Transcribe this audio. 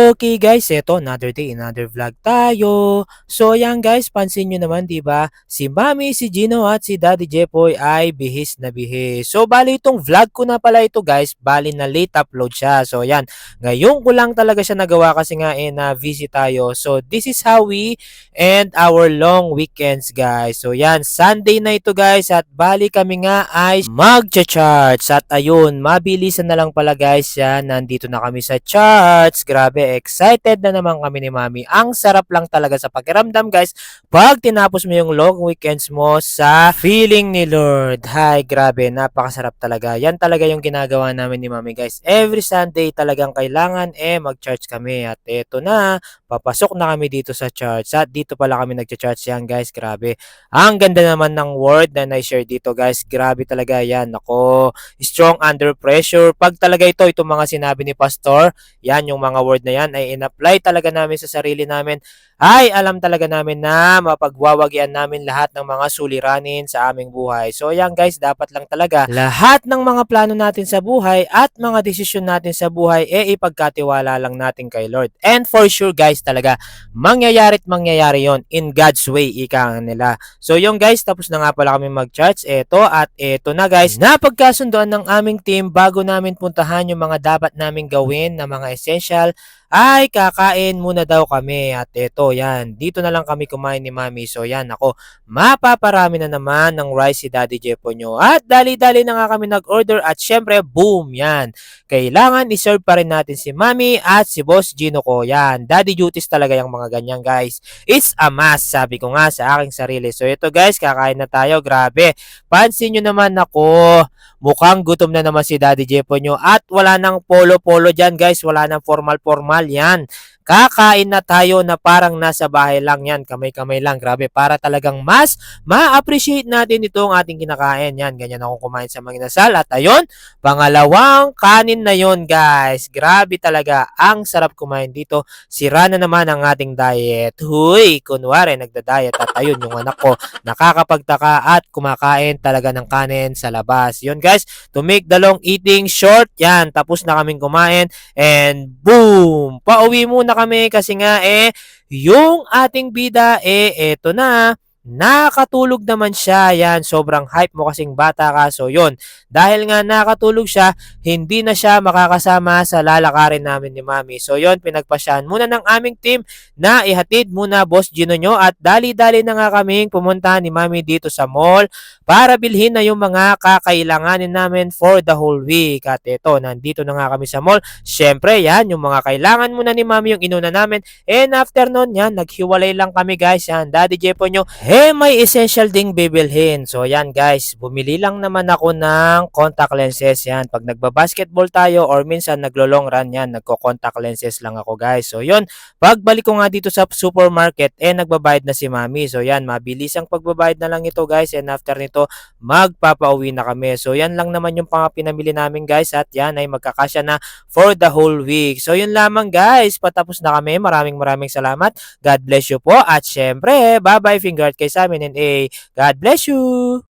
Okay guys, eto another day, another vlog tayo. So ayan guys, pansin nyo naman 'di ba? Si Mami, si Gino at si Daddy Jepoy ay bihis na bihis. So bali itong vlog ko na pala ito guys, bali na late upload siya. So ayan, ngayon ko lang talaga siya nagawa kasi nga na busy tayo. So this is how we end our long weekends guys. So ayan, Sunday na ito guys at bali kami nga ay magcha-charts. At ayun, mabilisan na lang pala guys yan, nandito na kami sa charts. Grabe, excited na naman kami ni Mami. Ang sarap lang talaga sa pakiramdam guys pag tinapos mo yung long weekends mo sa feeling ni Lord. Hay, grabe, napakasarap talaga. Yan talaga yung ginagawa namin ni Mami guys. Every Sunday talagang kailangan mag-charts kami. At eto na, papasok na kami dito sa charts. At dito pala kami nagcha-charts yan guys. Grabe. Ang ganda naman ng word na na-share dito guys. Grabe talaga yan. Nako, strong under pressure. Pag talaga itong mga sinabi ni Pastor, yan yung mga word na yan ay in-apply talaga namin sa sarili namin. Ay alam talaga namin na mapagwawagian namin lahat ng mga suliranin sa aming buhay. So yan guys, dapat lang talaga lahat ng mga plano natin sa buhay at mga desisyon natin sa buhay ipagkatiwala lang natin kay Lord. And for sure guys talaga, mangyayari at mangyayari yon in God's way, ika nila. So yung guys, tapos na nga pala kami mag-charts. Eto na guys, napagkasundoan ng aming team bago namin puntahan yung mga dapat naming gawin na mga essential ay kakain muna daw kami. At eto yan, dito na lang kami kumain ni Mami. So yan, ako, mapaparami na naman ng rice si Daddy Jepo nyo. At dali-dali na nga kami nag-order at syempre, boom, yan. Kailangan iserve pa rin natin si Mami at si Boss Gino ko. Yan, daddy duties talaga yung mga ganyan guys. It's a must, sabi ko nga sa aking sarili. So ito guys, kakain na tayo. Grabe, pansin nyo naman ako, mukhang gutom na naman si Daddy Jepo nyo. At wala nang polo-polo dyan guys, wala nang formal-formal yan. Kakain na tayo na parang nasa bahay lang yan, kamay-kamay lang. Grabe, para talagang mas ma-appreciate natin itong ating kinakain. Yan, ganyan ako kumain sa mga inasal. At ayun, pangalawang kanin na yon guys. Grabe talaga, ang sarap kumain dito. Sira na naman ang ating diet. Huy, kunwari nagda-diet. At ayun, yung anak ko nakakapagtaka at kumakain talaga ng kanin sa labas. Yun guys, to make the long eating short, yan, tapos na kaming kumain and boom! Pauwi muna kami kasi nga yung ating bida eto na, nakatulog naman siya. Yan, sobrang hype mo kasing bata ka. So yun, dahil nga nakatulog siya, hindi na siya makakasama sa lalakarin namin ni Mami. So yun, pinagpasyahan muna ng aming team na ihatid muna Boss Gino nyo at dali-dali na nga kaming pumunta ni Mami dito sa mall para bilhin na yung mga kakailanganin namin for the whole week. At ito, nandito na nga kami sa mall. Syempre, yan, yung mga kailangan muna ni Mami yung inuna namin. And after nun, yan, naghiwalay lang kami guys. Yan, Daddy Jepo nyo, may essential ding bibilhin. So yan guys, bumili lang naman ako ng contact lenses. Yan, pag nagbabasketball tayo or minsan naglo-long run yan, nagko-contact lenses lang ako guys. So yun, pagbalik ko nga dito sa supermarket, nagbabayad na si Mami. So yan, mabilis ang pagbabayad na lang ito guys. And after nito, magpapauwi na kami. So yan lang naman yung pinamili namin guys. At yan ay magkakasya na for the whole week. So yun lamang guys, patapos na kami. Maraming salamat. God bless you po. At syempre, bye-bye, finger kay sa amin and God bless you!